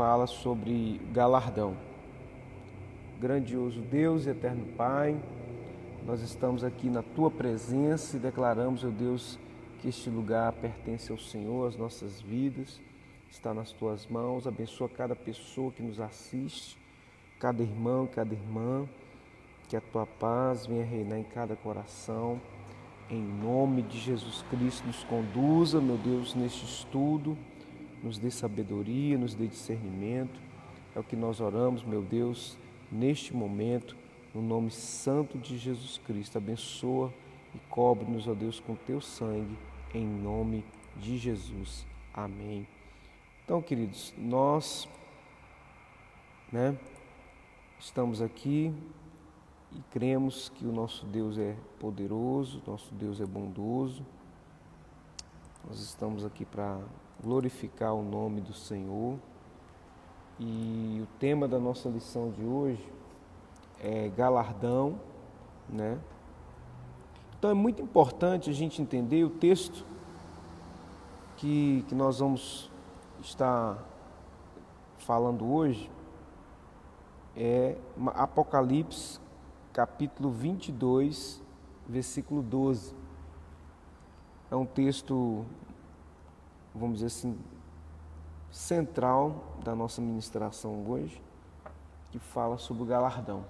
fala sobre galardão. Grandioso Deus e eterno Pai, nós estamos aqui na Tua presença e declaramos, ó Deus, que este lugar pertence ao Senhor, as nossas vidas, está nas Tuas mãos. Abençoa cada pessoa que nos assiste, cada irmão, cada irmã, que a Tua paz venha reinar em cada coração. Em nome de Jesus Cristo, nos conduza, meu Deus, neste estudo, nos dê sabedoria, nos dê discernimento. É o que nós oramos, meu Deus, neste momento, no nome santo de Jesus Cristo. Abençoa e cobre-nos, ó Deus, com Teu sangue, em nome de Jesus. Amém. Então, queridos, nós, estamos aqui e cremos que o nosso Deus é poderoso, nosso Deus é bondoso. Nós estamos aqui para glorificar o nome do Senhor. E o tema da nossa lição de hoje é galardão, Então é muito importante a gente entender o texto que nós vamos estar falando hoje, é Apocalipse capítulo 22, versículo 12. É um texto, vamos dizer assim, central da nossa ministração hoje, que fala sobre o galardão.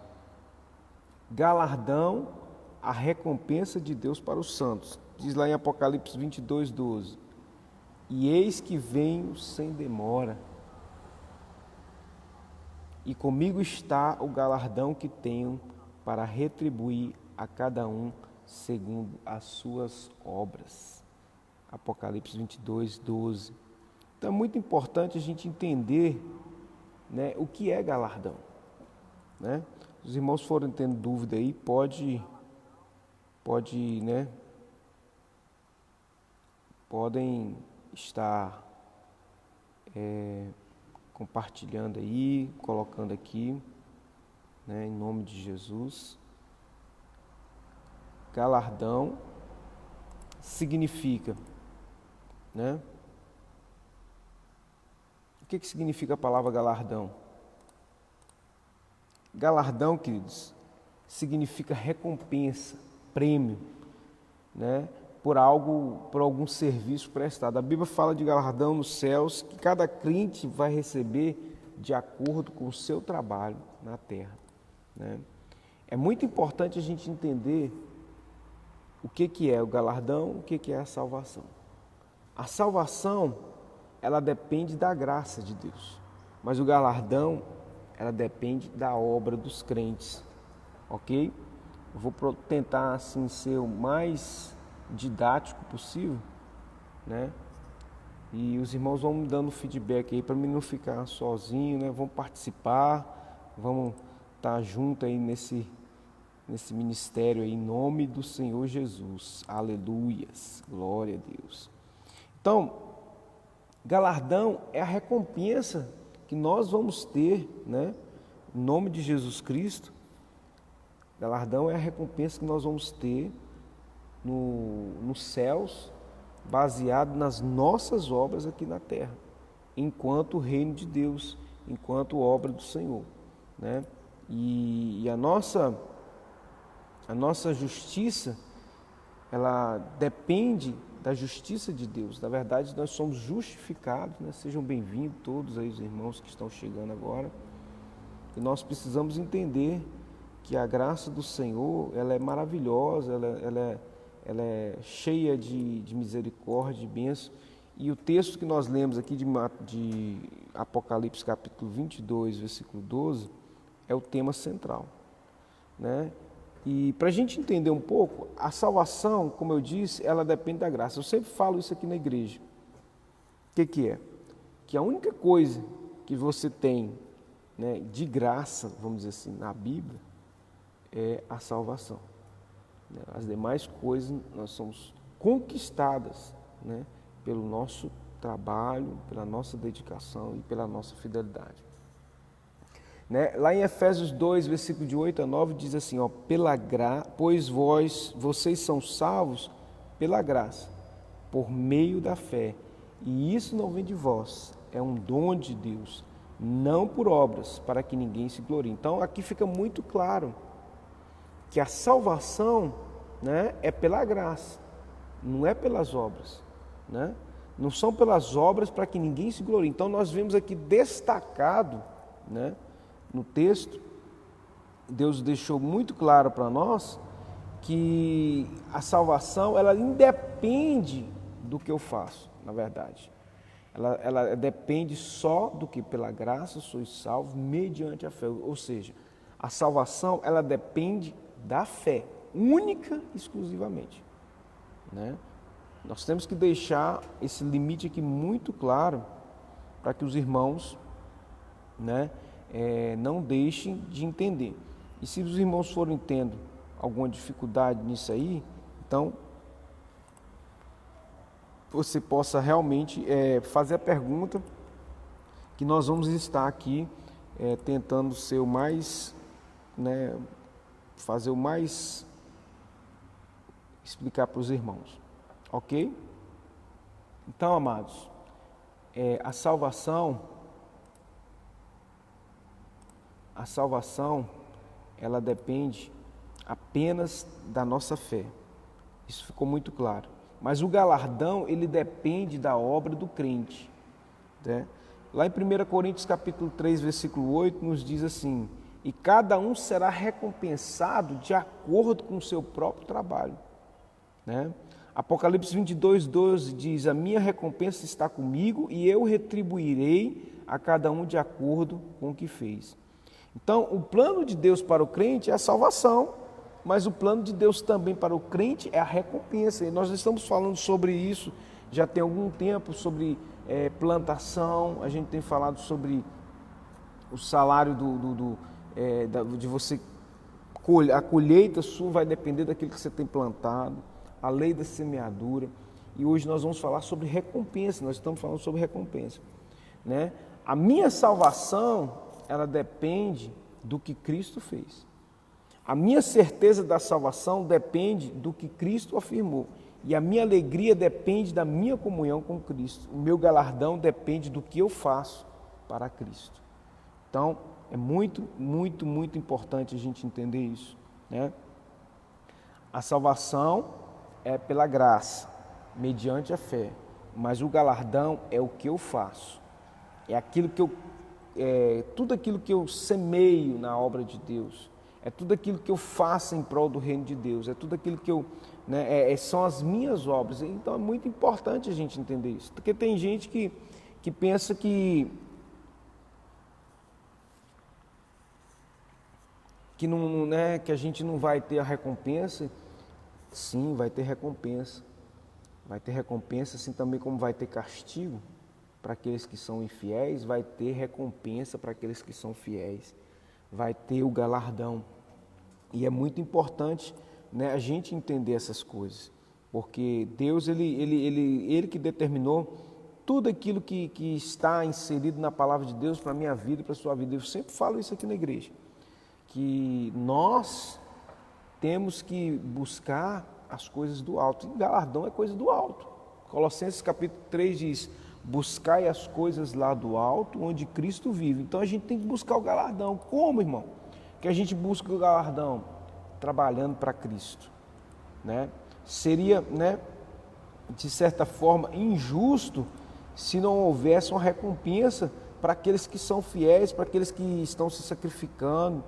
Galardão, a recompensa de Deus para os santos. Diz lá em Apocalipse 22, 12. E eis que venho sem demora, e comigo está o galardão que tenho para retribuir a cada um segundo as suas obras. Apocalipse 22, 12. Então é muito importante a gente entender, o que é galardão. Os irmãos forem tendo dúvida aí, podem estar compartilhando aí, colocando aqui, em nome de Jesus. Galardão significa, O que significa a palavra galardão? Galardão, queridos, significa recompensa, prêmio, por algum serviço prestado. A Bíblia fala de galardão nos céus, que cada crente vai receber de acordo com o seu trabalho na terra. É muito importante a gente entender o que é o galardão, o que é a salvação. A salvação, ela depende da graça de Deus, mas o galardão, ela depende da obra dos crentes, ok? Eu vou tentar assim ser o mais didático possível, E os irmãos vão me dando feedback aí para mim não ficar sozinho, Vamos participar, vamos estar junto aí nesse ministério aí, em nome do Senhor Jesus. Aleluias, glória a Deus. Então, galardão é a recompensa que nós vamos ter, em nome de Jesus Cristo. Galardão é a recompensa que nós vamos ter nos céus, baseado nas nossas obras aqui na terra, enquanto reino de Deus, enquanto obra do Senhor, E a nossa justiça, ela depende da justiça de Deus. Na verdade, nós somos justificados, Sejam bem-vindos todos aí os irmãos que estão chegando agora. E nós precisamos entender que a graça do Senhor, ela é maravilhosa, ela é cheia de misericórdia e bênção. E o texto que nós lemos aqui de Apocalipse capítulo 22, versículo 12, é o tema central, E para a gente entender um pouco, a salvação, como eu disse, ela depende da graça. Eu sempre falo isso aqui na igreja. O que é? Que a única coisa que você tem, de graça, vamos dizer assim, na Bíblia, é a salvação. As demais coisas nós somos conquistadas, pelo nosso trabalho, pela nossa dedicação e pela nossa fidelidade. Lá em Efésios 2, versículo de 8 a 9, diz assim, pois vocês são salvos pela graça, por meio da fé, e isso não vem de vós, é um dom de Deus, não por obras, para que ninguém se glorie. Então aqui fica muito claro que a salvação, né, é pela graça, não é pelas obras, né? Não são pelas obras para que ninguém se glorie. Então nós vemos aqui destacado, né, no texto, Deus deixou muito claro para nós que a salvação, ela independe do que eu faço, na verdade. Ela depende só do que pela graça sois salvos mediante a fé. Ou seja, a salvação, ela depende da fé, única e exclusivamente, né? Nós temos que deixar esse limite aqui muito claro para que os irmãos, né, não deixem de entender. E se os irmãos forem tendo alguma dificuldade nisso aí, então você possa realmente fazer a pergunta, que nós vamos estar aqui tentando ser o mais, né, fazer o mais, explicar para os irmãos, ok? Então, amados, a salvação, ela depende apenas da nossa fé. Isso ficou muito claro. Mas o galardão, ele depende da obra do crente, né? Lá em 1 Coríntios capítulo 3, versículo 8, nos diz assim: e cada um será recompensado de acordo com o seu próprio trabalho, né? Apocalipse 22, 12 diz: a minha recompensa está comigo e eu retribuirei a cada um de acordo com o que fez. Então, o plano de Deus para o crente é a salvação, mas o plano de Deus também para o crente é a recompensa. E nós estamos falando sobre isso já tem algum tempo, sobre plantação. A gente tem falado sobre o salário de você, a colheita sua vai depender daquilo que você tem plantado, a lei da semeadura. E hoje nós vamos falar sobre recompensa, nós estamos falando sobre recompensa, né? A minha salvação, ela depende do que Cristo fez. A minha certeza da salvação depende do que Cristo afirmou. E a minha alegria depende da minha comunhão com Cristo. O meu galardão depende do que eu faço para Cristo. Então, é muito, muito, muito importante a gente entender isso, né? A salvação é pela graça, mediante a fé. Mas o galardão é o que eu faço. É aquilo que tudo aquilo que eu semeio na obra de Deus. É tudo aquilo que eu faço em prol do reino de Deus. É tudo aquilo que eu, né, são as minhas obras. Então é muito importante a gente entender isso. Porque tem gente que pensa que não, né, que a gente não vai ter a recompensa. Sim, vai ter recompensa. Vai ter recompensa, assim também como vai ter castigo para aqueles que são infiéis, vai ter recompensa para aqueles que são fiéis. Vai ter o galardão. E é muito importante, né, a gente entender essas coisas, porque Deus, ele que determinou tudo aquilo que está inserido na palavra de Deus para a minha vida e para a sua vida. Eu sempre falo isso aqui na igreja, que nós temos que buscar as coisas do alto, e galardão é coisa do alto. Colossenses capítulo 3 diz: buscai as coisas lá do alto, onde Cristo vive. Então a gente tem que buscar o galardão. Como, irmão? Que a gente busca o galardão? Trabalhando para Cristo, né? Seria, né, de certa forma, injusto se não houvesse uma recompensa para aqueles que são fiéis, para aqueles que estão se sacrificando,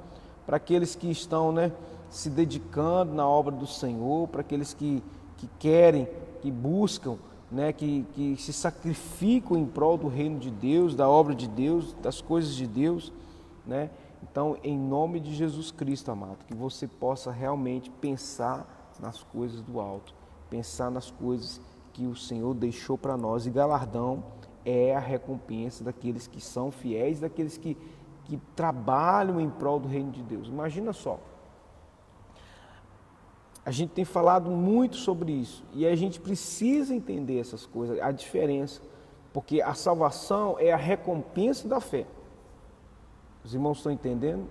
para aqueles que estão, né, se dedicando na obra do Senhor, para aqueles que querem, que buscam, né, que se sacrificam em prol do reino de Deus, da obra de Deus, das coisas de Deus, né? Então, em nome de Jesus Cristo, amado, que você possa realmente pensar nas coisas do alto, pensar nas coisas que o Senhor deixou para nós, e galardão é a recompensa daqueles que são fiéis, daqueles que trabalham em prol do reino de Deus. Imagina só, a gente tem falado muito sobre isso, e a gente precisa entender essas coisas, a diferença, porque a salvação é a recompensa da fé. Os irmãos estão entendendo?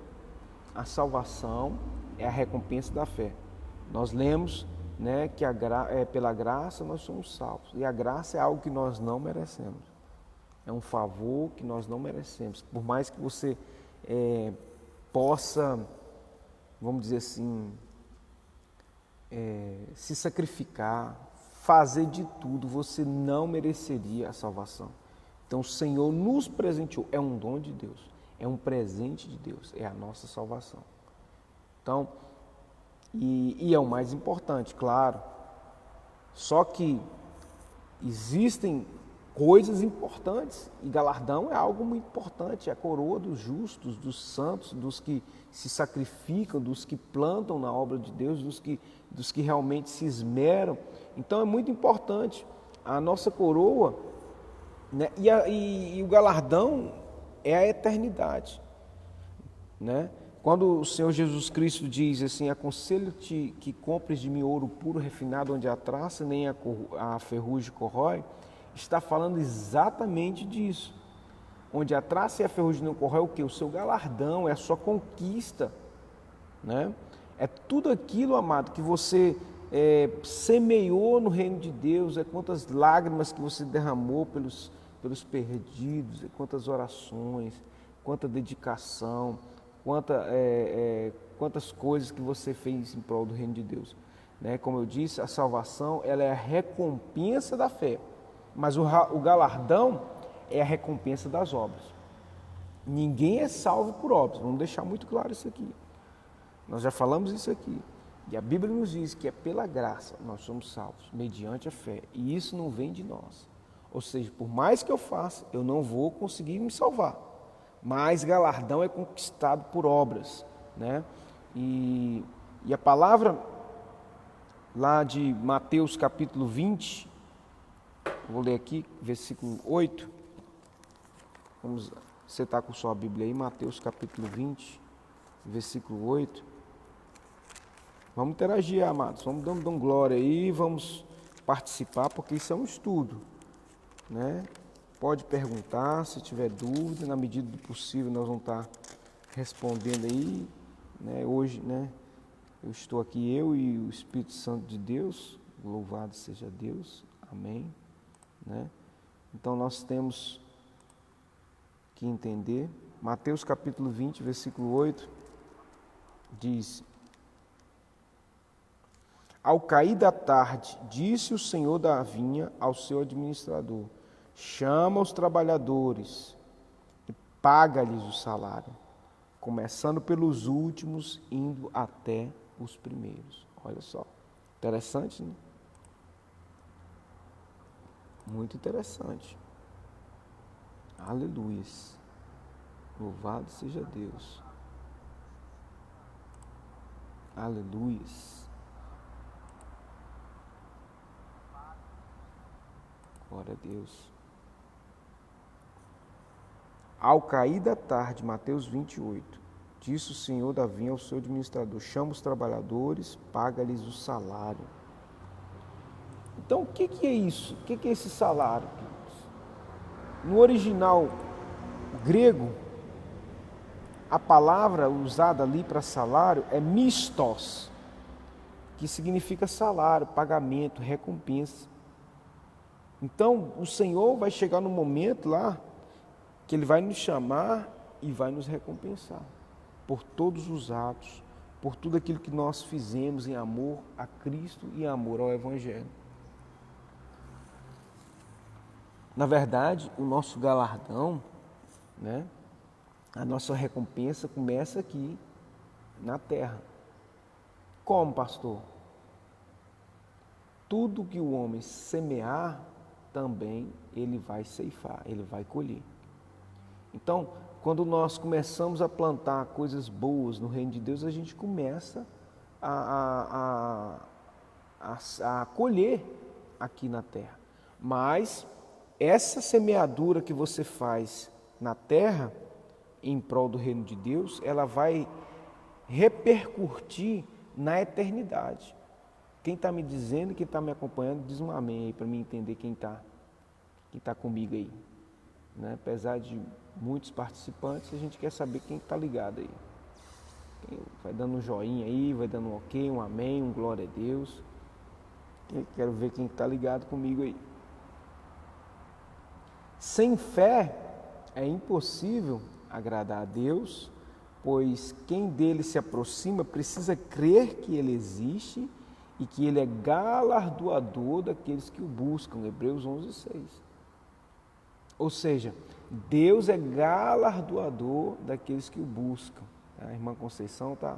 A salvação é a recompensa da fé. Nós lemos, né, que pela graça nós somos salvos. E a graça é algo que nós não merecemos. É um favor que nós não merecemos. Por mais que você possa, vamos dizer assim, se sacrificar, fazer de tudo, você não mereceria a salvação. Então o Senhor nos presenteou, é um dom de Deus, é um presente de Deus, é a nossa salvação. Então, e é o mais importante, claro, só que existem coisas importantes e galardão é algo muito importante, é a coroa dos justos, dos santos, dos que se sacrificam, dos que plantam na obra de Deus, dos que realmente se esmeram. Então é muito importante a nossa coroa, né? E o galardão é a eternidade, né? Quando o Senhor Jesus Cristo diz assim: aconselho-te que compres de mim ouro puro, refinado, onde a traça nem a ferrugem corrói, está falando exatamente disso. Onde a traça e a ferrugem não corrói, é o que? O seu galardão, é a sua conquista, né? É tudo aquilo, amado, que você semeou no reino de Deus, é quantas lágrimas que você derramou pelos perdidos, é quantas orações, quanta dedicação, quantas coisas que você fez em prol do reino de Deus, né? Como eu disse, a salvação ela é a recompensa da fé, mas o galardão é a recompensa das obras. Ninguém é salvo por obras, vamos deixar muito claro isso aqui. Nós já falamos isso aqui. E a Bíblia nos diz que é pela graça nós somos salvos, mediante a fé. E isso não vem de nós. Ou seja, por mais que eu faça, eu não vou conseguir me salvar. Mas galardão é conquistado por obras, né? E a palavra lá de Mateus capítulo 20, vou ler aqui, versículo 8. Você está com sua Bíblia aí, Mateus capítulo 20, versículo 8. Vamos interagir, amados, vamos dando glória aí, vamos participar, porque isso é um estudo, né? Pode perguntar, se tiver dúvida, na medida do possível nós vamos estar respondendo aí, né? Hoje, né? Eu estou aqui, eu e o Espírito Santo de Deus, louvado seja Deus, amém, né? Então nós temos que entender, Mateus capítulo 20, versículo 8, diz: ao cair da tarde, disse o senhor da vinha ao seu administrador: chama os trabalhadores e paga-lhes o salário, começando pelos últimos, indo até os primeiros. Olha só, interessante, né? Muito interessante. Aleluia. Louvado seja Deus. Aleluia. Glória a Deus. Ao cair da tarde, Mateus 28, disse o senhor da vinha ao seu administrador: chama os trabalhadores, paga-lhes o salário. Então, o que é isso? O que é esse salário? No original grego, a palavra usada ali para salário é mistos, que significa salário, pagamento, recompensa. Então, o Senhor vai chegar no momento lá que Ele vai nos chamar e vai nos recompensar por todos os atos, por tudo aquilo que nós fizemos em amor a Cristo e em amor ao Evangelho. Na verdade, o nosso galardão, né, a nossa recompensa começa aqui na terra. Como, pastor? Tudo que o homem semear, também ele vai ceifar, ele vai colher. Então, quando nós começamos a plantar coisas boas no reino de Deus, a gente começa a colher aqui na terra. Mas essa semeadura que você faz na terra, em prol do reino de Deus, ela vai repercutir na eternidade. Quem está me dizendo, quem está me acompanhando, diz um amém aí para mim entender quem está comigo aí. Né? Apesar de muitos participantes, a gente quer saber quem está ligado aí. Quem vai dando um joinha aí, vai dando um ok, um amém, um glória a Deus. Eu quero ver quem está ligado comigo aí. Sem fé é impossível agradar a Deus, pois quem dele se aproxima precisa crer que ele existe e que ele é galardoador daqueles que o buscam. Hebreus 11:6. Ou seja, Deus é galardoador daqueles que o buscam. A irmã Conceição está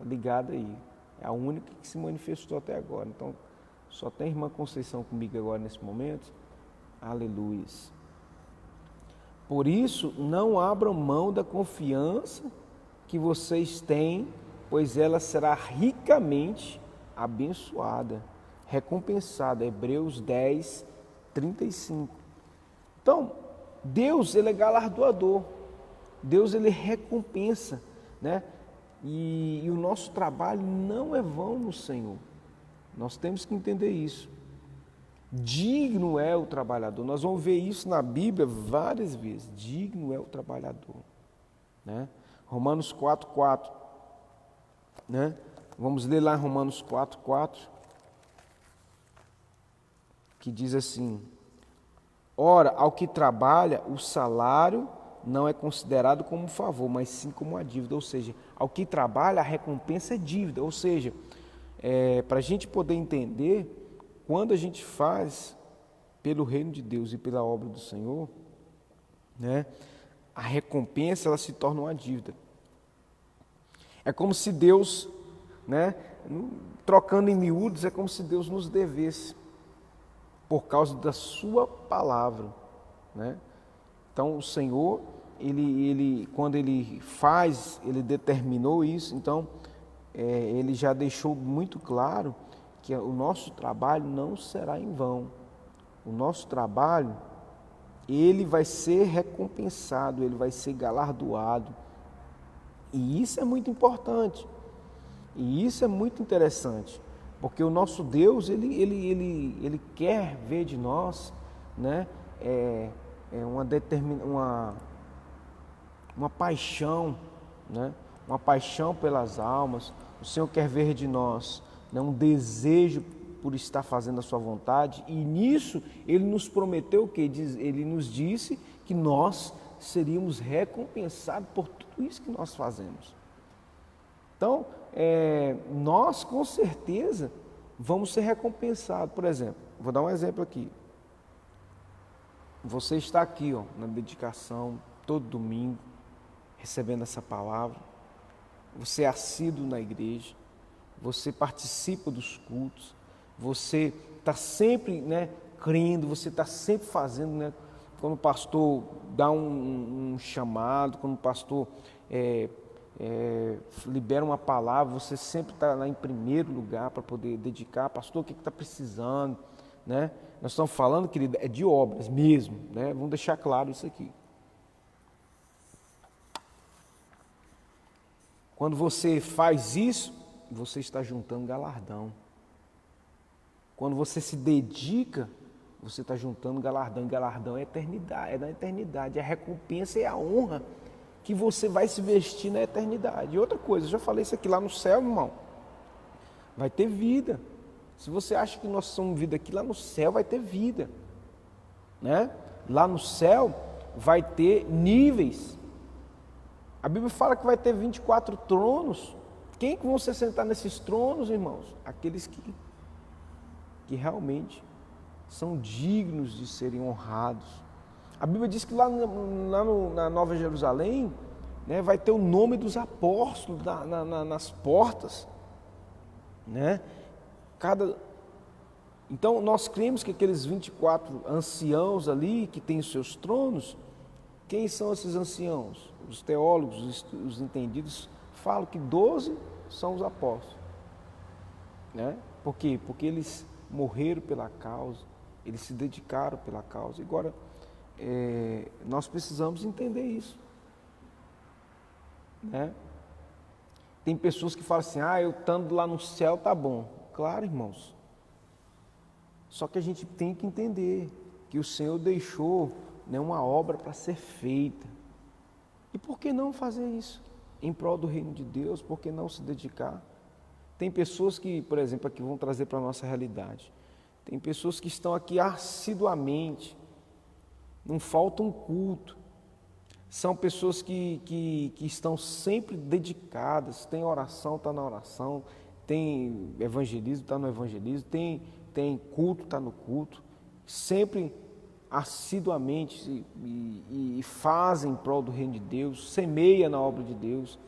ligada aí. É a única que se manifestou até agora. Então, só tem a irmã Conceição comigo agora nesse momento. Aleluia. Por isso, não abram mão da confiança que vocês têm, pois ela será ricamente abençoada, recompensada. Hebreus 10:35. Então, Deus, ele é galardoador. Deus, ele recompensa, né? E o nosso trabalho não é vão no Senhor. Nós temos que entender isso. Digno é o trabalhador. Nós vamos ver isso na Bíblia várias vezes. Digno é o trabalhador, né? Romanos 4:4, né? Vamos ler lá em Romanos 4:4, que diz assim: ora, ao que trabalha, o salário não é considerado como um favor, mas sim como uma dívida. Ou seja, ao que trabalha, a recompensa é dívida. Ou seja, para a gente poder entender, quando a gente faz pelo reino de Deus e pela obra do Senhor, né, a recompensa ela se torna uma dívida. É como se Deus, né, trocando em miúdos, é como se Deus nos devesse por causa da sua palavra, né? Então o Senhor, ele quando ele faz, ele determinou isso. Então ele já deixou muito claro que o nosso trabalho não será em vão. O nosso trabalho, ele vai ser recompensado, ele vai ser galardoado. E isso é muito importante. E isso é muito interessante, porque o nosso Deus, ele quer ver de nós, né, uma paixão, né, uma paixão pelas almas. O Senhor quer ver de nós, né, um desejo por estar fazendo a sua vontade, e nisso Ele nos prometeu o quê? Ele nos disse que nós seríamos recompensados por tudo isso que nós fazemos. Então, nós com certeza vamos ser recompensados. Por exemplo, vou dar um exemplo aqui. Você está aqui, ó, na dedicação, todo domingo, recebendo essa palavra. Você é assíduo na igreja, você participa dos cultos, você está sempre, né, crendo, você está sempre fazendo, né, quando o pastor dá um chamado, quando o pastor libera uma palavra, você sempre está lá em primeiro lugar para poder dedicar. Pastor, o que está precisando, né? Nós estamos falando, querido, é de obras mesmo, né? Vamos deixar claro isso aqui. Quando você faz isso, você está juntando galardão. Quando você se dedica, você está juntando galardão. E galardão é eternidade, é da eternidade. A recompensa é a honra que você vai se vestir na eternidade. E outra coisa, eu já falei isso aqui, lá no céu, irmão, vai ter vida. Se você acha que nós somos vida aqui, lá no céu vai ter vida, né? Lá no céu vai ter níveis. A Bíblia fala que vai ter 24 tronos. Quem que vão se sentar nesses tronos, irmãos? Aqueles que realmente são dignos de serem honrados. A Bíblia diz que lá na Nova Jerusalém, né, vai ter o nome dos apóstolos nas portas, né? Então nós cremos que aqueles 24 anciãos ali, que têm os seus tronos, quem são esses anciãos? Os teólogos, os entendidos, falam que 12 são os apóstolos, né? Por quê? Porque eles morreram pela causa, eles se dedicaram pela causa. Agora, nós precisamos entender isso, né? Tem pessoas que falam assim, eu estando lá no céu tá bom. Claro, irmãos. Só que a gente tem que entender que o Senhor deixou, né, uma obra para ser feita. E por que não fazer isso? Em prol do reino de Deus, por que não se dedicar? Tem pessoas que, por exemplo, aqui vão trazer para a nossa realidade. Tem pessoas que estão aqui assiduamente, não falta um culto. São pessoas que estão sempre dedicadas, tem oração, está na oração, tem evangelismo, está no evangelismo, tem culto, está no culto, sempre assiduamente e fazem em prol do reino de Deus, semeia na obra de Deus,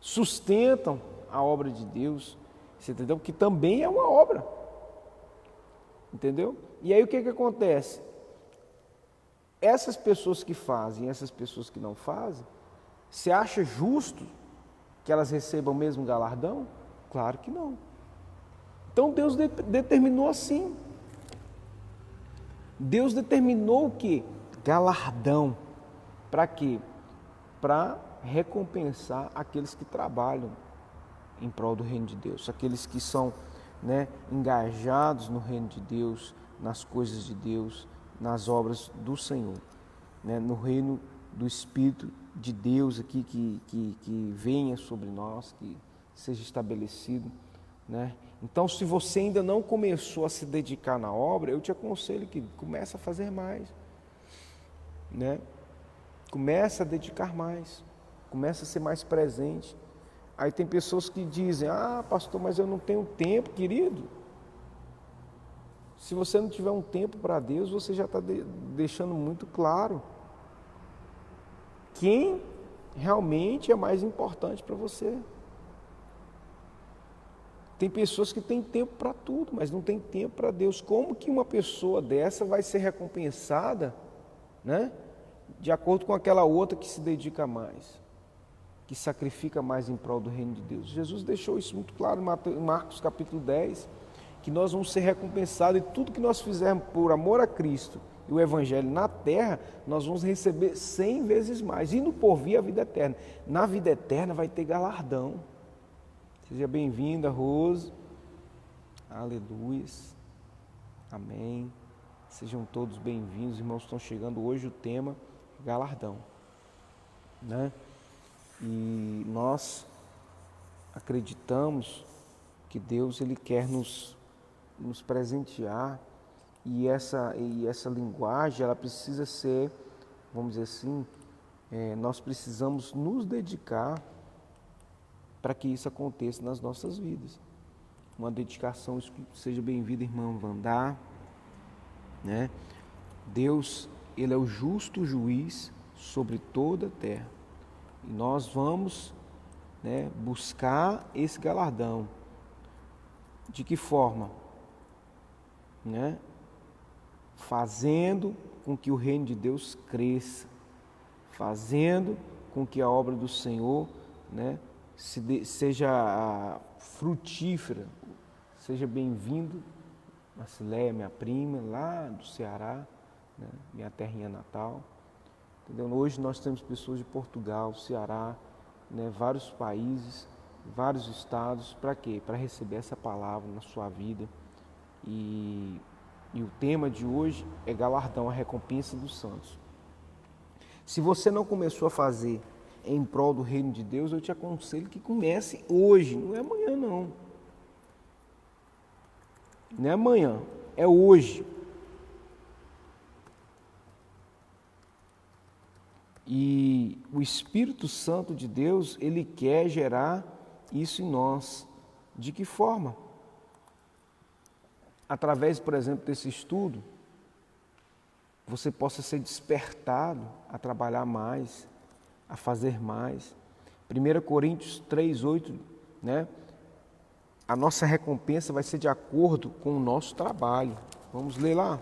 sustentam a obra de Deus, você entendeu? Que também é uma obra, entendeu? E aí o que acontece? Essas pessoas que fazem, essas pessoas que não fazem, você acha justo que elas recebam o mesmo galardão? Claro que não. Então Deus determinou assim. Deus determinou o quê? Galardão. Para quê? Para recompensar aqueles que trabalham em prol do reino de Deus, aqueles que são, engajados no reino de Deus, nas coisas de Deus, nas obras do Senhor, no reino do Espírito de Deus aqui que venha sobre nós, que seja estabelecido, Então, se você ainda não começou a se dedicar na obra, eu te aconselho que comece a fazer mais, Comece a dedicar mais, comece a ser mais presente. Aí tem pessoas que dizem, pastor, mas eu não tenho tempo, querido. Se você não tiver um tempo para Deus, você já está deixando muito claro quem realmente é mais importante para você. Tem pessoas que têm tempo para tudo, mas não tem tempo para Deus. Como que uma pessoa dessa vai ser recompensada, de acordo com aquela outra que se dedica mais, que sacrifica mais em prol do reino de Deus? Jesus deixou isso muito claro em Marcos capítulo 10, que nós vamos ser recompensados e tudo que nós fizermos por amor a Cristo e o Evangelho na terra, nós vamos receber 100 vezes mais, e no porvir a vida eterna. Na vida eterna vai ter galardão. Seja bem-vinda, Rose. Aleluia. Amém. Sejam todos bem-vindos, irmãos. Estão chegando hoje o tema galardão, E nós acreditamos que Deus ele quer nos presentear, e essa linguagem ela precisa ser, vamos dizer assim, nós precisamos nos dedicar para que isso aconteça nas nossas vidas. Uma dedicação. Seja bem-vinda, irmã Vandá, Deus, ele é o justo juiz sobre toda a terra, e nós vamos buscar esse galardão. De que forma? Fazendo com que o reino de Deus cresça, fazendo com que a obra do Senhor seja frutífera. Seja bem-vindo, Marcileia, minha prima, lá do Ceará, minha terrinha natal. Entendeu? Hoje nós temos pessoas de Portugal, Ceará, vários países, vários estados. Para quê? Para receber essa palavra na sua vida. E o tema de hoje é galardão, a recompensa dos santos. Se você não começou a fazer em prol do reino de Deus, eu te aconselho que comece hoje, não é amanhã não. Não é amanhã, é hoje. E o Espírito Santo de Deus, ele quer gerar isso em nós. De que forma? Através, por exemplo, desse estudo, você possa ser despertado a trabalhar mais, a fazer mais. 1 Coríntios 3:8, A nossa recompensa vai ser de acordo com o nosso trabalho. Vamos ler lá.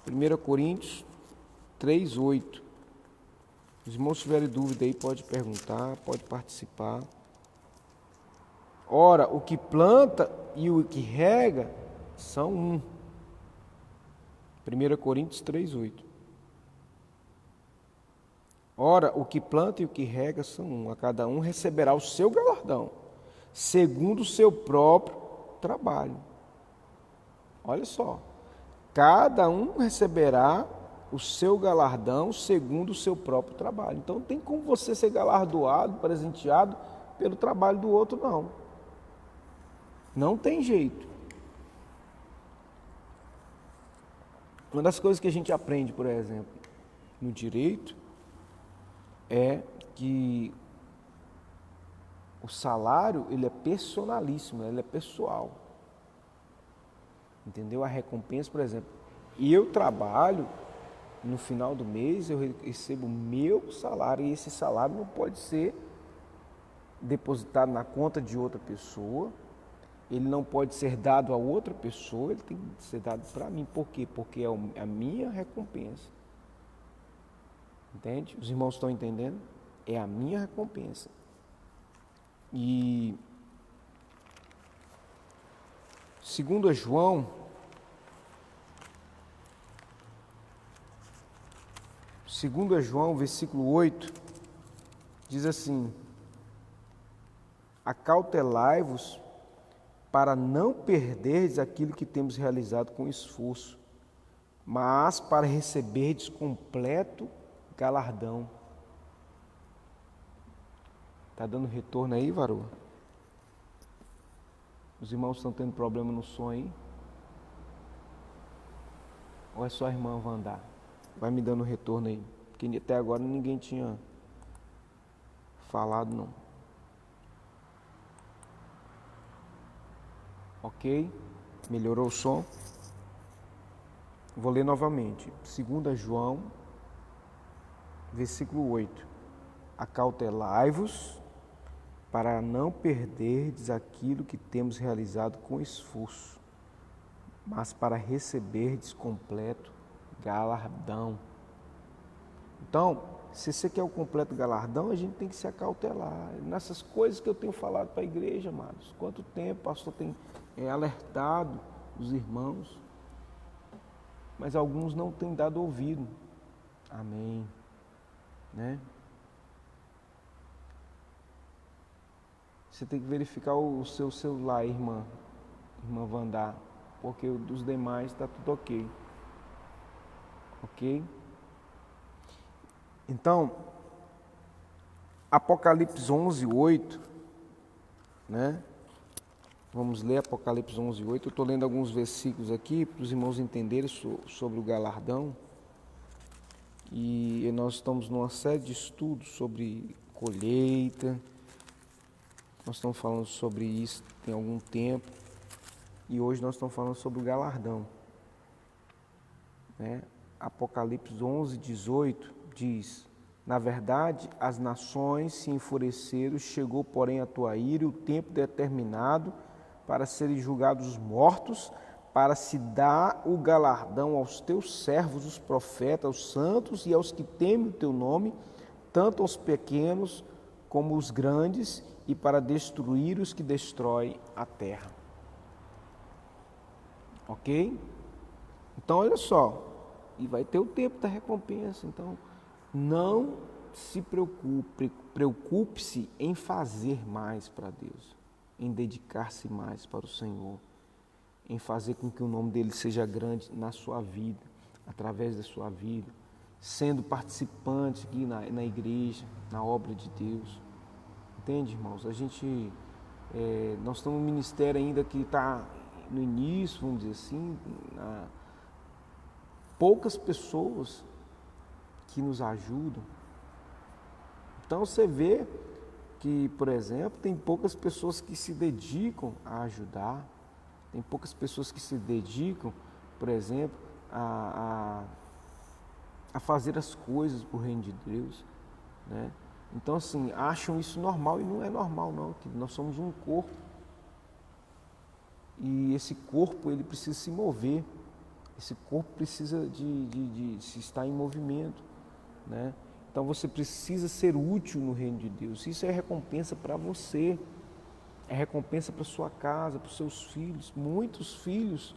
1 Coríntios 3:8. Os irmãos tiverem dúvida aí, pode perguntar, pode participar. Ora, o que planta e o que rega são um. 1 Coríntios 3:8. Ora, o que planta e o que rega são um. A cada um receberá o seu galardão, segundo o seu próprio trabalho. Olha só. Cada um receberá o seu galardão segundo o seu próprio trabalho. Então, não tem como você ser galardoado, presenteado pelo trabalho do outro, não. Não tem jeito. Uma das coisas que a gente aprende, por exemplo, no direito é que o salário, ele é personalíssimo, ele é pessoal. Entendeu? A recompensa, por exemplo, eu trabalho, no final do mês eu recebo o meu salário e esse salário não pode ser depositado na conta de outra pessoa, ele não pode ser dado a outra pessoa, ele tem que ser dado para mim. Por quê? Porque é a minha recompensa. Entende? Os irmãos estão entendendo? É a minha recompensa. E segundo João, versículo 8, diz assim: acautelai-vos para não perderdes aquilo que temos realizado com esforço, mas para receberdes completo galardão. Está dando retorno aí, varoa? Os irmãos estão tendo problema no som aí? Ou é só a irmã Wanda? Vai me dando retorno aí. Porque até agora ninguém tinha falado, não. Ok? Melhorou o som? Vou ler novamente. 2 João, versículo 8. Acautelai-vos para não perderdes aquilo que temos realizado com esforço, mas para receberdes completo galardão. Então, se você quer o completo galardão, a gente tem que se acautelar. Nessas coisas que eu tenho falado para a igreja, amados. Quanto tempo o pastor tem alertado os irmãos, mas alguns não têm dado ouvido. Amém. Né? Você tem que verificar o seu celular, irmã Wanda, porque o dos demais está tudo ok. Ok? Então, Apocalipse 11:8, né? Vamos ler Apocalipse 11:8. Eu estou lendo alguns versículos aqui para os irmãos entenderem sobre o galardão. E nós estamos numa série de estudos sobre colheita. Nós estamos falando sobre isso tem algum tempo. E hoje nós estamos falando sobre o galardão. Né? Apocalipse 11:18 diz: na verdade, as nações se enfureceram, chegou, porém, a tua ira e o tempo determinado para serem julgados os mortos, para se dar o galardão aos teus servos, os profetas, aos santos e aos que temem o teu nome, tanto aos pequenos como os grandes, e para destruir os que destroem a terra. Ok? Então, olha só, e vai ter o tempo da recompensa. Então, não se preocupe-se em fazer mais para Deus, em dedicar-se mais para o Senhor, em fazer com que o nome dele seja grande na sua vida, através da sua vida, sendo participante aqui na igreja, na obra de Deus. Entende, irmãos? Nós estamos num ministério ainda que está no início, vamos dizer assim, poucas pessoas que nos ajudam. Então você vê que, por exemplo, tem poucas pessoas que se dedicam a ajudar, tem poucas pessoas que se dedicam, por exemplo, a fazer as coisas para o reino de Deus, né? Então, assim, acham isso normal e não é normal, não, que nós somos um corpo e esse corpo ele precisa se mover, esse corpo precisa de se estar em movimento, né? Então você precisa ser útil no reino de Deus. Isso é recompensa para você, é recompensa para sua casa, para os seus filhos. Muitos filhos,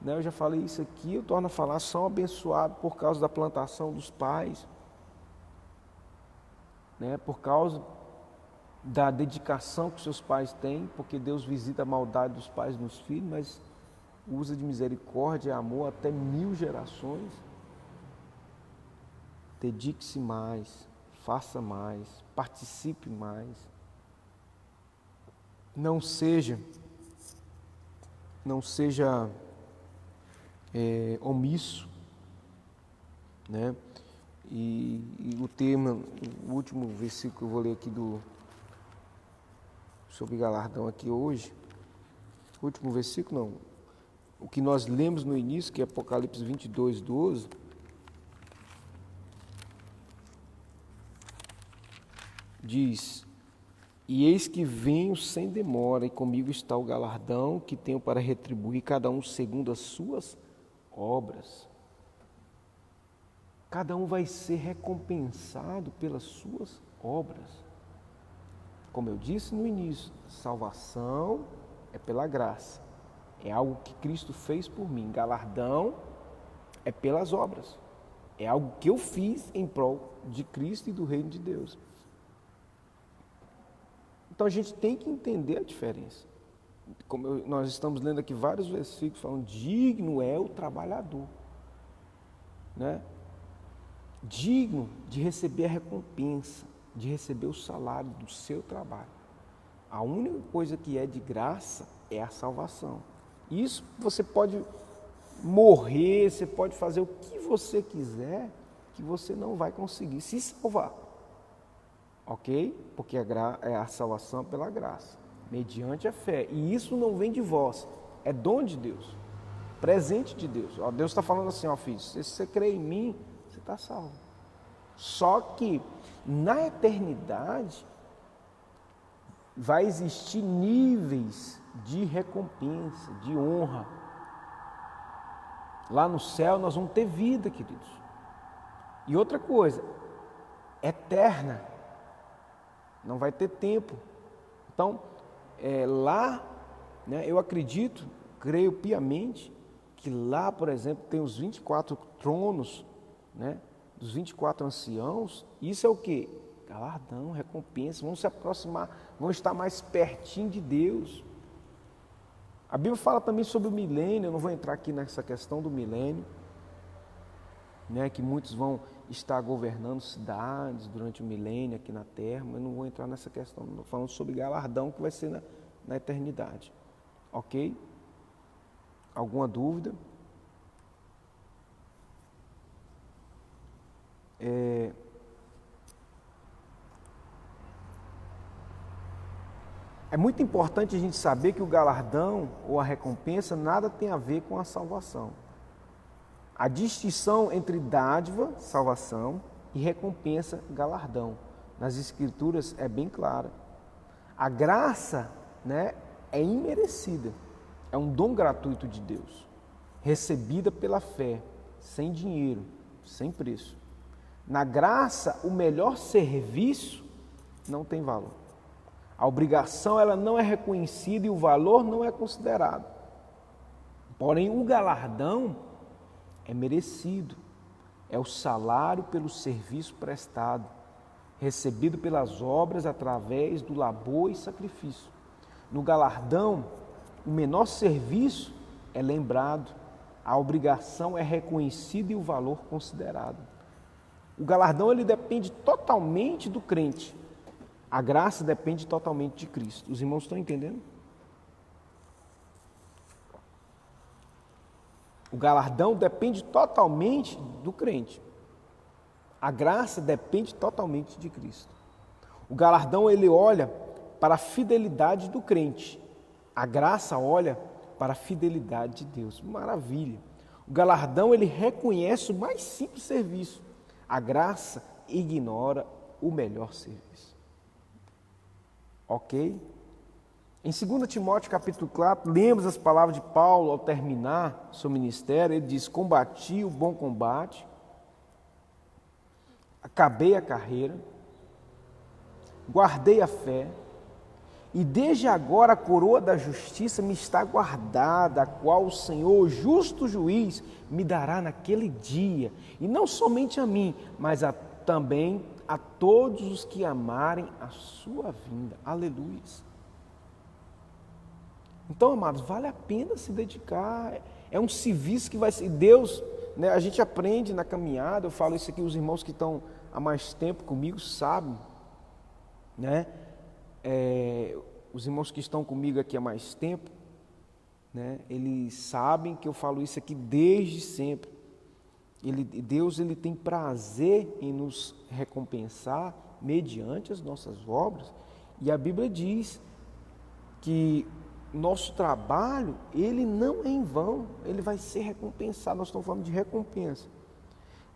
né, eu já falei isso aqui, eu torno a falar, são abençoados por causa da plantação dos pais, né, por causa da dedicação que seus pais têm, porque Deus visita a maldade dos pais nos filhos, mas usa de misericórdia e amor até 1000 gerações. Dedique-se mais, faça mais, participe mais. Não seja omisso, né? E o tema, o último versículo que eu vou ler aqui sobre galardão aqui hoje, o último versículo não, o que nós lemos no início, que é Apocalipse 22:12, diz: e eis que venho sem demora, e comigo está o galardão que tenho para retribuir cada um segundo as suas obras. Cada um vai ser recompensado pelas suas obras. Como eu disse no início, salvação é pela graça. É algo que Cristo fez por mim. Galardão é pelas obras. É algo que eu fiz em prol de Cristo e do reino de Deus. Então a gente tem que entender a diferença. Nós estamos lendo aqui vários versículos falando: digno é o trabalhador, né? Digno de receber a recompensa, de receber o salário do seu trabalho. A única coisa que é de graça é a salvação. Isso você pode morrer, você pode fazer o que você quiser, que você não vai conseguir se salvar. Ok? Porque a salvação é pela graça, mediante a fé. E isso não vem de vós, é dom de Deus, presente de Deus. Ó, Deus está falando assim: ó filho, se você crê em mim, você está salvo. Só que na eternidade vai existir níveis de recompensa, de honra. Lá no céu nós vamos ter vida, queridos. E outra coisa, eterna. Não vai ter tempo. Então, lá, né, eu acredito, creio piamente, que lá, por exemplo, tem os 24 tronos, né, dos 24 anciãos. Isso é o quê? Galardão, recompensa. Vão se aproximar, vão estar mais pertinho de Deus. A Bíblia fala também sobre o milênio. Eu não vou entrar aqui nessa questão do milênio, né, que muitos vão estar governando cidades durante o milênio aqui na Terra, mas não vou entrar nessa questão. Estou falando sobre galardão que vai ser na eternidade. Ok? Alguma dúvida? É muito importante a gente saber que o galardão ou a recompensa nada tem a ver com a salvação. A distinção entre dádiva, salvação, e recompensa, galardão, nas Escrituras é bem clara. A graça, né, é imerecida, é um dom gratuito de Deus, recebida pela fé, sem dinheiro, sem preço. Na graça, o melhor serviço não tem valor. A obrigação ela não é reconhecida e o valor não é considerado. Porém, o galardão é merecido, é o salário pelo serviço prestado, recebido pelas obras através do labor e sacrifício. No galardão, o menor serviço é lembrado, a obrigação é reconhecida e o valor considerado. O galardão ele depende totalmente do crente, a graça depende totalmente de Cristo. Os irmãos estão entendendo? O galardão depende totalmente do crente. A graça depende totalmente de Cristo. O galardão ele olha para a fidelidade do crente. A graça olha para a fidelidade de Deus. Maravilha. O galardão ele reconhece o mais simples serviço. A graça ignora o melhor serviço. Ok? Em 2 Timóteo capítulo 4, lemos as palavras de Paulo ao terminar seu ministério. Ele diz: combati o bom combate, acabei a carreira, guardei a fé, e desde agora a coroa da justiça me está guardada, a qual o Senhor, o justo juiz, me dará naquele dia, e não somente a mim, mas também a todos os que amarem a sua vinda. Aleluia. Então, amados, vale a pena se dedicar, é um serviço que vai ser, Deus, né, a gente aprende na caminhada, eu falo isso aqui, os irmãos que estão há mais tempo comigo sabem, né, os irmãos que estão comigo aqui há mais tempo, né, eles sabem que eu falo isso aqui desde sempre, Deus ele tem prazer em nos recompensar mediante as nossas obras. E a Bíblia diz que nosso trabalho, ele não é em vão, ele vai ser recompensado. Nós estamos falando de recompensa.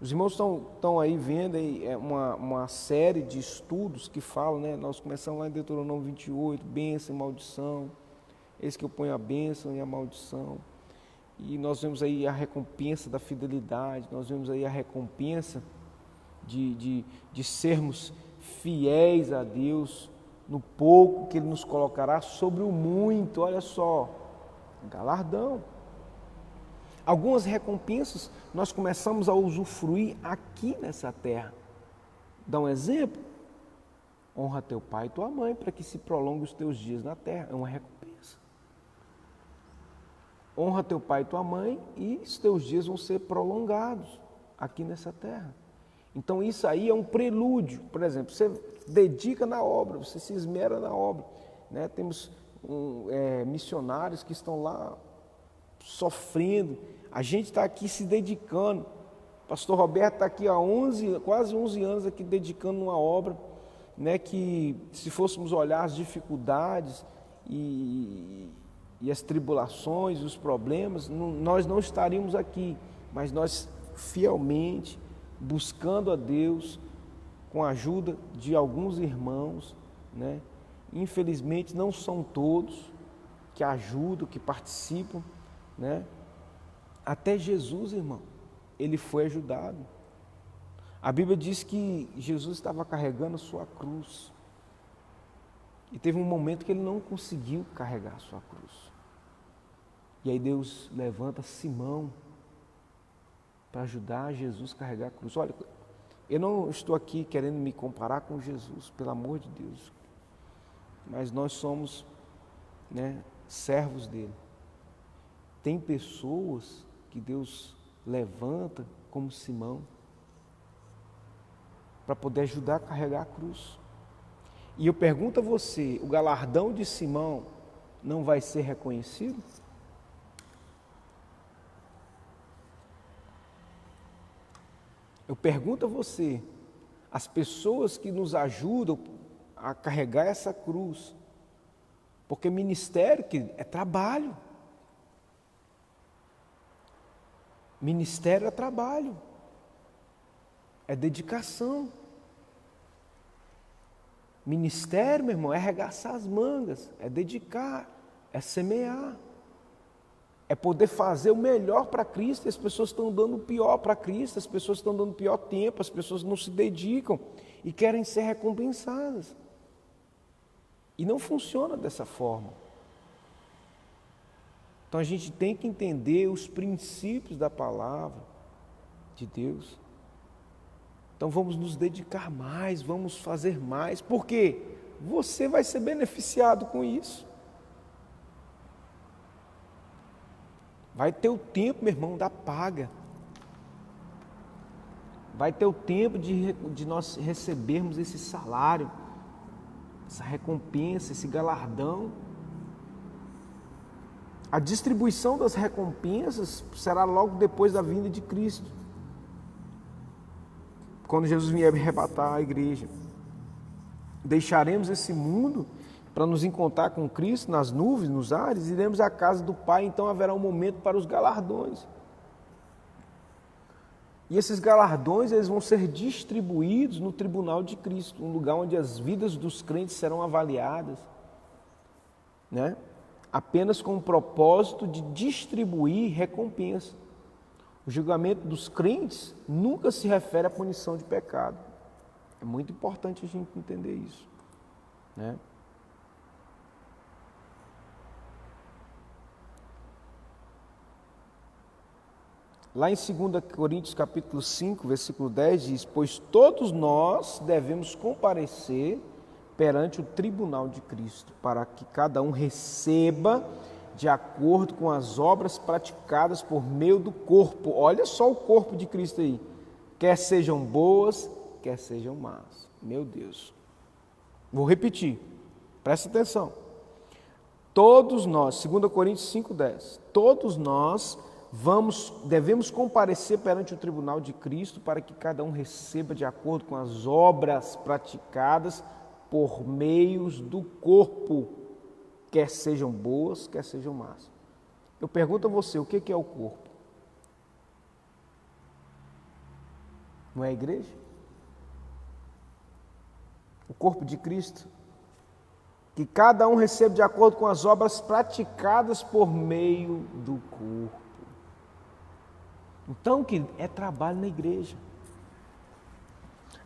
Os irmãos estão aí vendo aí, uma série de estudos que falam, né? Nós começamos lá em Deuteronômio 28, bênção e maldição. Eis que eu ponho a bênção e a maldição. E nós vemos aí a recompensa da fidelidade, nós vemos aí a recompensa de sermos fiéis a Deus no pouco que Ele nos colocará sobre o muito. Olha só, galardão. Algumas recompensas nós começamos a usufruir aqui nessa terra. Dá um exemplo: honra teu pai e tua mãe para que se prolongue os teus dias na terra. É uma recompensa. Honra teu pai e tua mãe e os teus dias vão ser prolongados aqui nessa terra. Então isso aí é um prelúdio. Por exemplo, você dedica na obra, você se esmera na obra, né? Temos missionários que estão lá sofrendo, a gente está aqui se dedicando. O pastor Roberto está aqui há quase 11 anos aqui dedicando uma obra, né, que se fôssemos olhar as dificuldades e as tribulações, os problemas, nós não estaríamos aqui, mas nós fielmente buscando a Deus com a ajuda de alguns irmãos, né? Infelizmente não são todos que ajudam, que participam, né? Até Jesus, irmão, ele foi ajudado. A Bíblia diz que Jesus estava carregando a sua cruz e teve um momento que ele não conseguiu carregar a sua cruz. E aí Deus levanta Simão para ajudar Jesus a carregar a cruz. Olha, eu não estou aqui querendo me comparar com Jesus, pelo amor de Deus, mas nós somos, né, servos dele. Tem pessoas que Deus levanta como Simão para poder ajudar a carregar a cruz. E eu pergunto a você, o galardão de Simão não vai ser reconhecido? Eu pergunto a você, as pessoas que nos ajudam a carregar essa cruz, porque ministério é trabalho. Ministério é trabalho, é dedicação. Ministério, meu irmão, é arregaçar as mangas, é dedicar, é semear, é poder fazer o melhor para Cristo. As pessoas estão dando o pior para Cristo, as pessoas estão dando o pior tempo, as pessoas não se dedicam e querem ser recompensadas. E não funciona dessa forma. Então a gente tem que entender os princípios da palavra de Deus. Então vamos nos dedicar mais, vamos fazer mais, porque você vai ser beneficiado com isso. Vai ter o tempo, meu irmão, da paga. Vai ter o tempo de nós recebermos esse salário, essa recompensa, esse galardão. A distribuição das recompensas será logo depois da vinda de Cristo, quando Jesus vier arrebatar a igreja. Deixaremos esse mundo para nos encontrar com Cristo nas nuvens, nos ares, iremos à casa do Pai, então haverá um momento para os galardões. E esses galardões eles vão ser distribuídos no tribunal de Cristo, um lugar onde as vidas dos crentes serão avaliadas, né? Apenas com o propósito de distribuir recompensa. O julgamento dos crentes nunca se refere à punição de pecado. É muito importante a gente entender isso, né? Lá em 2 Coríntios capítulo 5, versículo 10 diz: pois todos nós devemos comparecer perante o tribunal de Cristo, para que cada um receba de acordo com as obras praticadas por meio do corpo. Olha só o corpo de Cristo aí. Quer sejam boas, quer sejam más. Meu Deus. Vou repetir. Presta atenção. Todos nós, 2 Coríntios 5:10, todos nós devemos comparecer perante o tribunal de Cristo para que cada um receba de acordo com as obras praticadas por meios do corpo, quer sejam boas, quer sejam más. Eu pergunto a você, o que é o corpo? Não é a igreja? O corpo de Cristo? Que cada um receba de acordo com as obras praticadas por meio do corpo. Então, que é trabalho na igreja.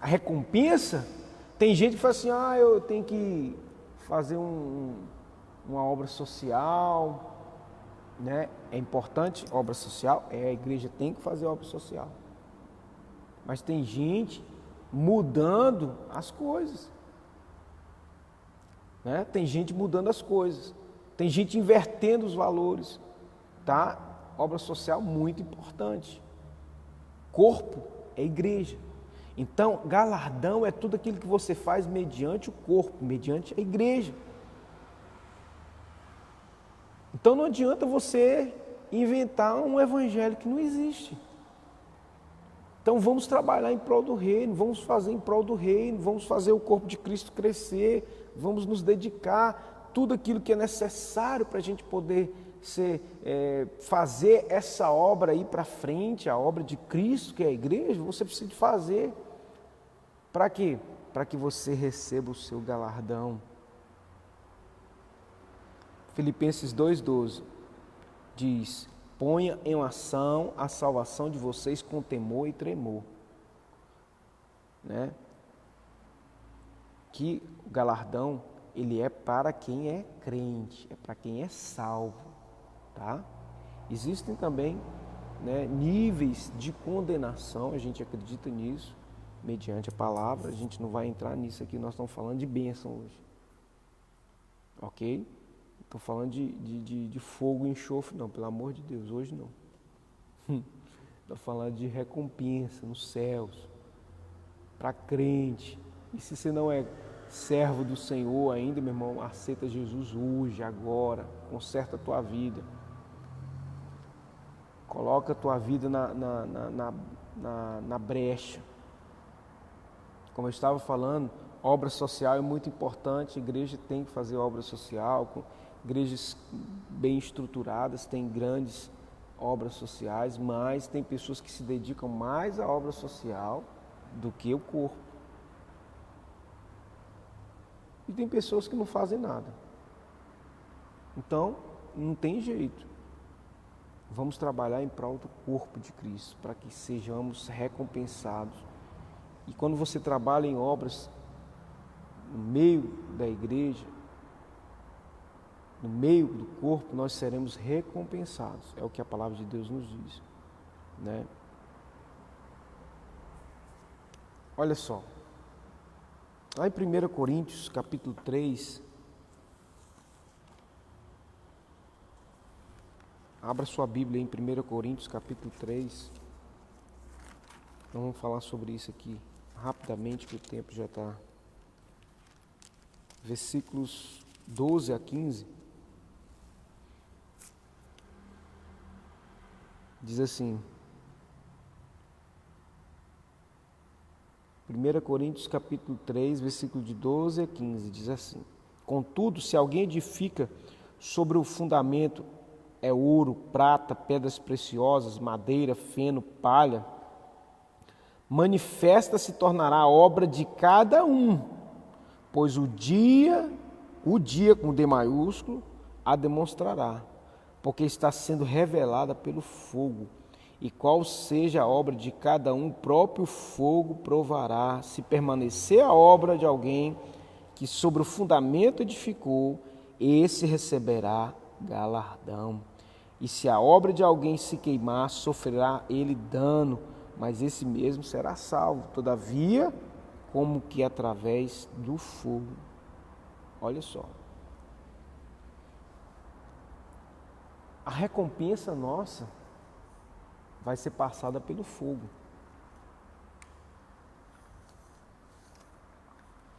A recompensa, tem gente que fala assim, eu tenho que fazer uma obra social, né? É importante, obra social, a igreja tem que fazer obra social. Mas tem gente mudando as coisas. Né? Tem gente mudando as coisas. Tem gente invertendo os valores. Tá? Obra social muito importante. Corpo é igreja. Então, galardão é tudo aquilo que você faz mediante o corpo, mediante a igreja. Então não adianta você inventar um evangelho que não existe. Então vamos trabalhar em prol do reino, vamos fazer em prol do reino, vamos fazer o corpo de Cristo crescer, vamos nos dedicar tudo aquilo que é necessário para a gente poder fazer essa obra aí para frente, a obra de Cristo, que é a igreja, você precisa de fazer. Para quê? Para que você receba o seu galardão. Filipenses 2,12 diz: ponha em ação a salvação de vocês com temor e tremor. Né? Que o galardão, ele é para quem é crente, é para quem é salvo. Tá? Existem também, né, níveis de condenação, a gente acredita nisso, mediante a palavra. A gente não vai entrar nisso aqui, nós estamos falando de bênção hoje. Ok? Estou falando de fogo e enxofre, não, pelo amor de Deus, hoje não. Estou falando de recompensa nos céus, para crente. E se você não é servo do Senhor ainda, meu irmão, aceita Jesus hoje, agora, conserta a tua vida. Coloca a tua vida na brecha. Como eu estava falando, obra social é muito importante, a igreja tem que fazer obra social, igrejas bem estruturadas têm grandes obras sociais, mas tem pessoas que se dedicam mais à obra social do que o corpo. E tem pessoas que não fazem nada. Então, não tem jeito. Vamos trabalhar em prol do corpo de Cristo, para que sejamos recompensados. E quando você trabalha em obras no meio da igreja, no meio do corpo, nós seremos recompensados. É o que a palavra de Deus nos diz. Né? Olha só. Lá em 1 Coríntios, capítulo 3. Abra sua Bíblia em 1 Coríntios, capítulo 3. Nós vamos falar sobre isso aqui rapidamente, que o tempo já está. Versículos 12 a 15. Diz assim. 1 Coríntios capítulo 3, versículo de 12 a 15, diz assim: contudo, se alguém edifica sobre o fundamento é ouro, prata, pedras preciosas, madeira, feno, palha, manifesta se tornará a obra de cada um, pois o dia com D maiúsculo, a demonstrará, porque está sendo revelada pelo fogo. E qual seja a obra de cada um, o próprio fogo provará. Se permanecer a obra de alguém que sobre o fundamento edificou, esse receberá galardão. E se a obra de alguém se queimar, sofrerá ele dano, mas esse mesmo será salvo, todavia, como que através do fogo. Olha só. A recompensa nossa vai ser passada pelo fogo.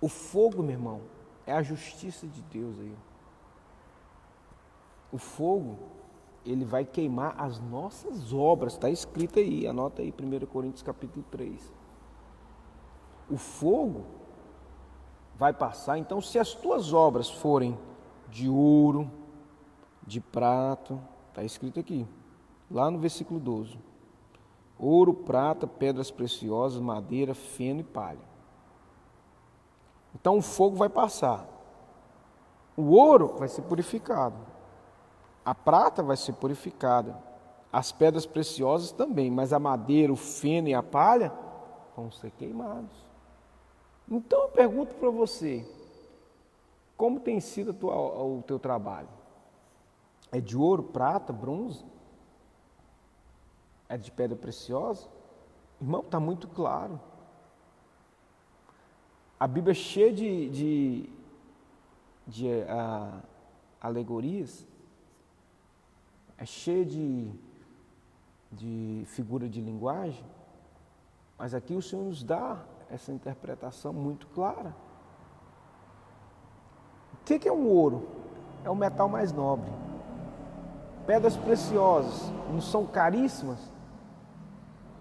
O fogo, meu irmão, é a justiça de Deus aí. O fogo, ele vai queimar as nossas obras. Está escrito aí, anota aí, 1 Coríntios capítulo 3. O fogo vai passar, então se as tuas obras forem de ouro, de prata, está escrito aqui, lá no versículo 12. Ouro, prata, pedras preciosas, madeira, feno e palha. Então o fogo vai passar. O ouro vai ser purificado. A prata vai ser purificada. As pedras preciosas também, mas a madeira, o feno e a palha vão ser queimados. Então eu pergunto para você, como tem sido o teu trabalho? É de ouro, prata, bronze? É de pedra preciosa? Irmão, está muito claro. A Bíblia é cheia de alegorias, é cheia de figura de linguagem, mas aqui o Senhor nos dá essa interpretação muito clara. O que é um ouro? É o metal mais nobre. Pedras preciosas não são caríssimas?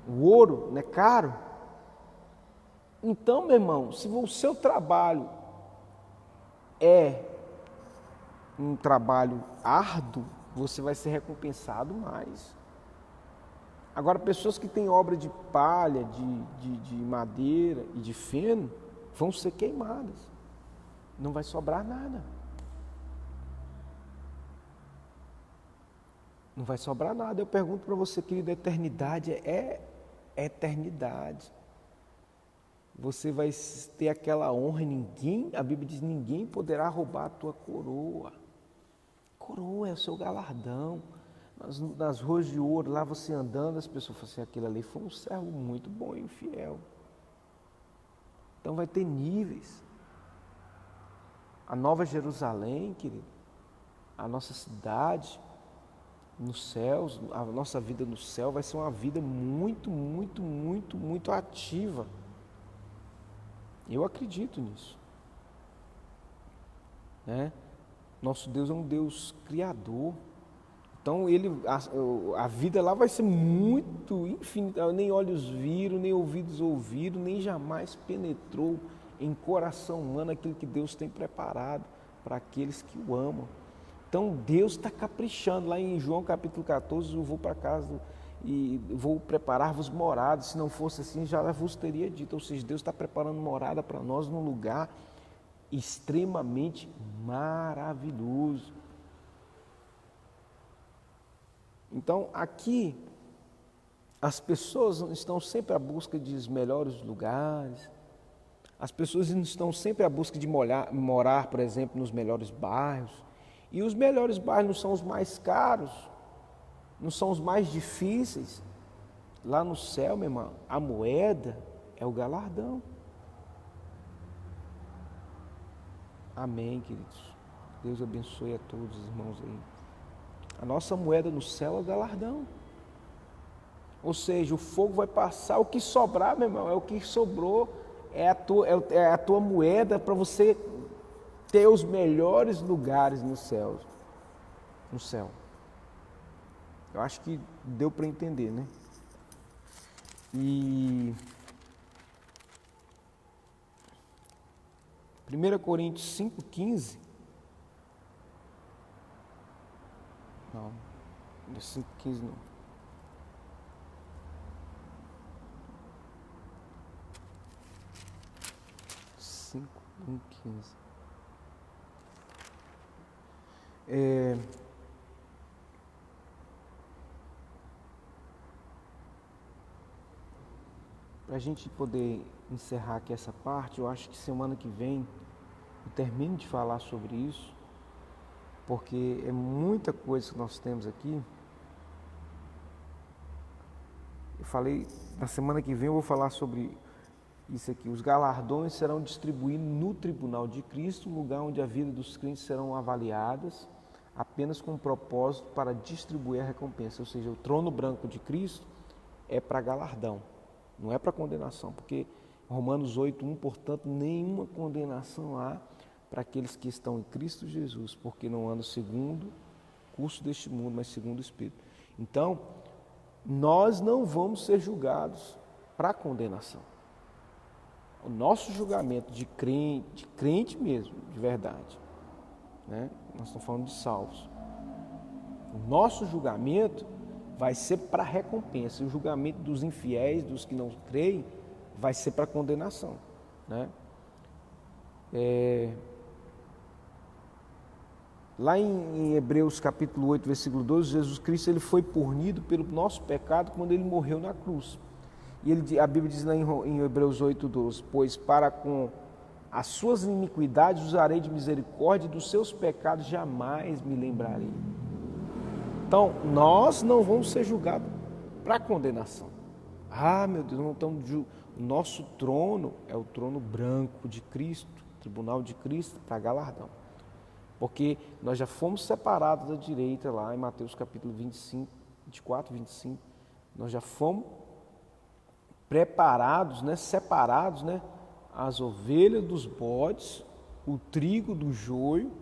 O ouro não é caro? Então, meu irmão, se o seu trabalho é um trabalho árduo, você vai ser recompensado mais. Agora, pessoas que têm obra de palha, de madeira e de feno, vão ser queimadas. Não vai sobrar nada. Não vai sobrar nada. Eu pergunto para você, querido, a eternidade é eternidade. Você vai ter aquela honra, a Bíblia diz, ninguém poderá roubar a tua coroa. Coroa é o seu galardão. Nas ruas de ouro, lá você andando, as pessoas falam assim, aquele ali foi um servo muito bom e fiel. Então vai ter níveis. A Nova Jerusalém, querido, a nossa cidade, nos céus, a nossa vida no céu vai ser uma vida muito, muito, muito, muito ativa. Eu acredito nisso. Né? Nosso Deus é um Deus criador. Então a vida lá vai ser muito infinita. Nem olhos viram, nem ouvidos ouviram, nem jamais penetrou em coração humano aquilo que Deus tem preparado para aqueles que o amam. Então Deus está caprichando. Lá em João capítulo 14, eu vou para casa e vou preparar-vos moradas. Se não fosse assim, já vos teria dito. Ou seja, Deus está preparando morada para nós num lugar extremamente maravilhoso. Então aqui as pessoas estão sempre à busca de melhores lugares. As pessoas estão sempre à busca de morar, por exemplo, nos melhores bairros. E os melhores bairros não são os mais caros, não são os mais difíceis. Lá no céu, meu irmão, a moeda é o galardão. Amém, queridos. Deus abençoe a todos os irmãos aí. A nossa moeda no céu é o galardão. Ou seja, o fogo vai passar, o que sobrar, meu irmão, é o que sobrou, é a tua moeda para você ter os melhores lugares no céu. No céu. Eu acho que deu para entender, né? E 1 Coríntios 5,15. Não, 5,15 não. Para a gente poder encerrar aqui essa parte, eu acho que semana que vem eu termino de falar sobre isso, porque é muita coisa que nós temos aqui. Eu falei, na semana que vem eu vou falar sobre isso aqui. Os galardões serão distribuídos no tribunal de Cristo, um lugar onde a vida dos crentes serão avaliadas apenas com o propósito para distribuir a recompensa. Ou seja, o trono branco de Cristo é para galardão, não é para condenação, porque Romanos 8:1, portanto, nenhuma condenação há para aqueles que estão em Cristo Jesus, porque não andam segundo curso deste mundo, mas segundo o Espírito. Então, nós não vamos ser julgados para condenação. O nosso julgamento de crente mesmo, de verdade, né? Nós estamos falando de salvos. O nosso julgamento vai ser para recompensa. E o julgamento dos infiéis, dos que não creem, vai ser para condenação, né? Lá em Hebreus capítulo 8, versículo 12, Jesus Cristo ele foi punido pelo nosso pecado quando ele morreu na cruz. E a Bíblia diz lá em Hebreus 8, 12, pois para com as suas iniquidades usarei de misericórdia e dos seus pecados jamais me lembrarei. Então, nós não vamos ser julgados para condenação. Meu Deus, não estamos o nosso trono é o trono branco de Cristo, tribunal de Cristo, para galardão. Porque nós já fomos separados da direita lá em Mateus capítulo 25, 24, 25. Nós já fomos preparados, né, separados, né, as ovelhas dos bodes, o trigo do joio.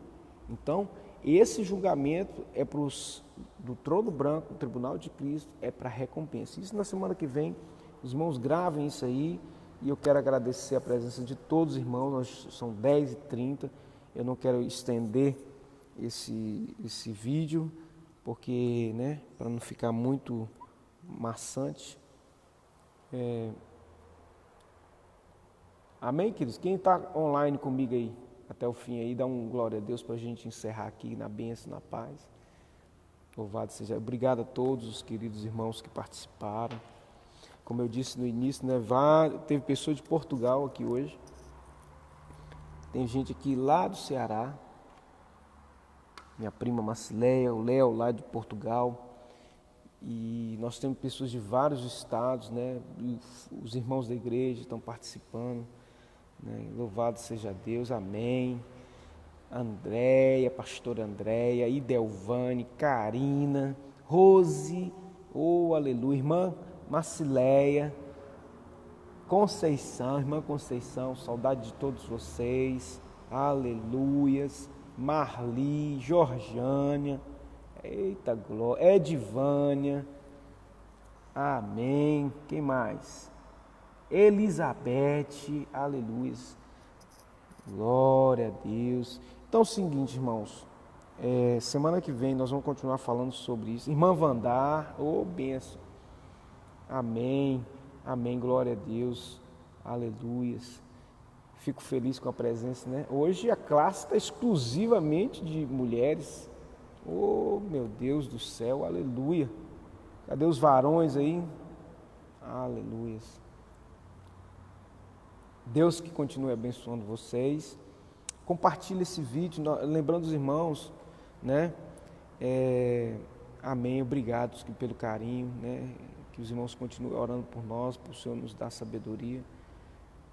Então, esse julgamento é do trono branco, do tribunal de Cristo, é para recompensa. Isso na semana que vem, os irmãos gravem isso aí. E eu quero agradecer a presença de todos os irmãos, são 10h30. Eu não quero estender esse vídeo, porque, né, para não ficar muito maçante. Amém, queridos? Quem está online comigo aí, até o fim aí, dá um glória a Deus para a gente encerrar aqui na bênção, na paz. Louvado seja. Obrigado a todos os queridos irmãos que participaram. Como eu disse no início, né, teve pessoas de Portugal aqui hoje. Tem gente aqui lá do Ceará, minha prima Macileia, o Léo lá de Portugal, e nós temos pessoas de vários estados, né? Os irmãos da igreja estão participando, né? Louvado seja Deus, amém. Andréia, pastora Andréia, Idelvane, Karina, Rose, aleluia, irmã Macileia, Conceição, irmã Conceição, saudade de todos vocês, aleluias, Marli, Georgiânia, eita glória, Edivânia, amém, quem mais? Elizabeth, aleluias, glória a Deus. Então é o seguinte, irmãos, semana que vem nós vamos continuar falando sobre isso. Irmã Vandar, bênção, amém. Amém, glória a Deus, aleluias. Fico feliz com a presença, né? Hoje a classe está exclusivamente de mulheres. Meu Deus do céu, aleluia. Cadê os varões aí? Aleluias. Deus que continue abençoando vocês. Compartilhe esse vídeo, lembrando os irmãos, né? Amém, obrigado pelo carinho, né? Que os irmãos continuem orando por nós, para o Senhor nos dar sabedoria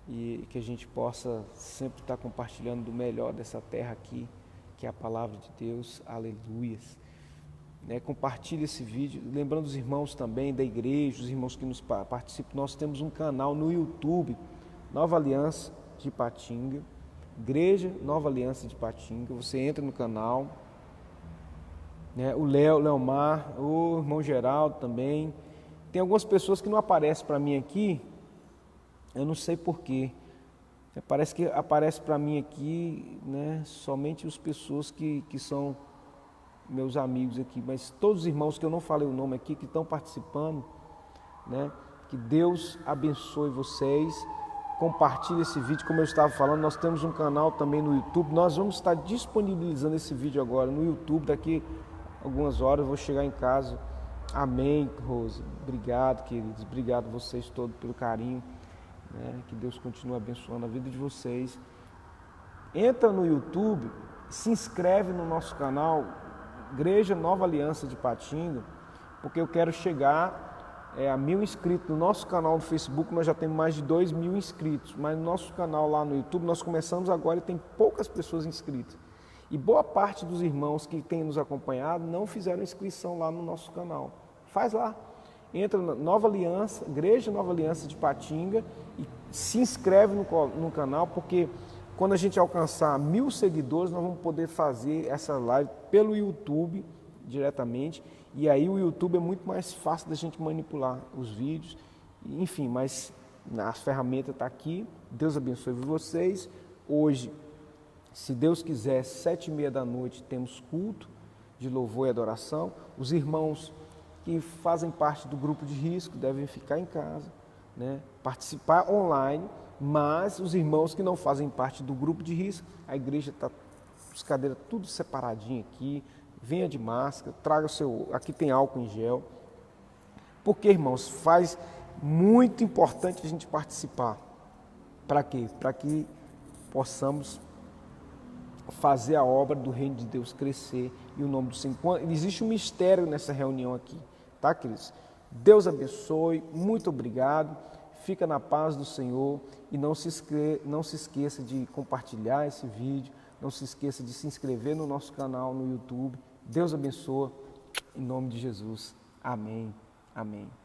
e que a gente possa sempre estar compartilhando do melhor dessa terra aqui, que é a palavra de Deus, aleluias. Compartilhe esse vídeo, lembrando os irmãos também da igreja, os irmãos que nos participam, nós temos um canal no YouTube, Nova Aliança de Ipatinga, Igreja Nova Aliança de Ipatinga, você entra no canal, né? O Leomar, o irmão Geraldo também. Tem algumas pessoas que não aparecem para mim aqui, eu não sei porquê. Parece que aparece para mim aqui, né, somente as pessoas que são meus amigos aqui, mas todos os irmãos que eu não falei o nome aqui, que estão participando, né, que Deus abençoe vocês. Compartilhe esse vídeo, como eu estava falando, nós temos um canal também no YouTube, nós vamos estar disponibilizando esse vídeo agora no YouTube, daqui a algumas horas eu vou chegar em casa. Amém, Rose. Obrigado, queridos. Obrigado a vocês todos pelo carinho, né? Que Deus continue abençoando a vida de vocês. Entra no YouTube, se inscreve no nosso canal, Igreja Nova Aliança de Ipatinga, porque eu quero chegar a 1.000 inscritos. No nosso canal no Facebook nós já temos mais de 2.000 inscritos, mas no nosso canal lá no YouTube nós começamos agora e tem poucas pessoas inscritas. E boa parte dos irmãos que têm nos acompanhado não fizeram inscrição lá no nosso canal. Faz lá, entra na Nova Aliança, Igreja Nova Aliança de Ipatinga e se inscreve no canal, porque quando a gente alcançar 1.000 seguidores, nós vamos poder fazer essa live pelo YouTube diretamente, e aí o YouTube é muito mais fácil da gente manipular os vídeos, enfim, mas a ferramenta está aqui. Deus abençoe vocês. Hoje, se Deus quiser, 7h30 da noite, temos culto de louvor e adoração. Os irmãos que fazem parte do grupo de risco devem ficar em casa, né? Participar online, mas os irmãos que não fazem parte do grupo de risco, a igreja está, as cadeiras tudo separadinho aqui, venha de máscara, traga o seu, aqui tem álcool em gel, porque, irmãos, faz muito importante a gente participar. Para quê? Para que possamos fazer a obra do reino de Deus crescer e o nome do Senhor. Existe um mistério nessa reunião aqui, tá, queridos? Deus abençoe, muito obrigado, fica na paz do Senhor e não se esqueça de compartilhar esse vídeo, não se esqueça de se inscrever no nosso canal no YouTube. Deus abençoe, em nome de Jesus. Amém. Amém.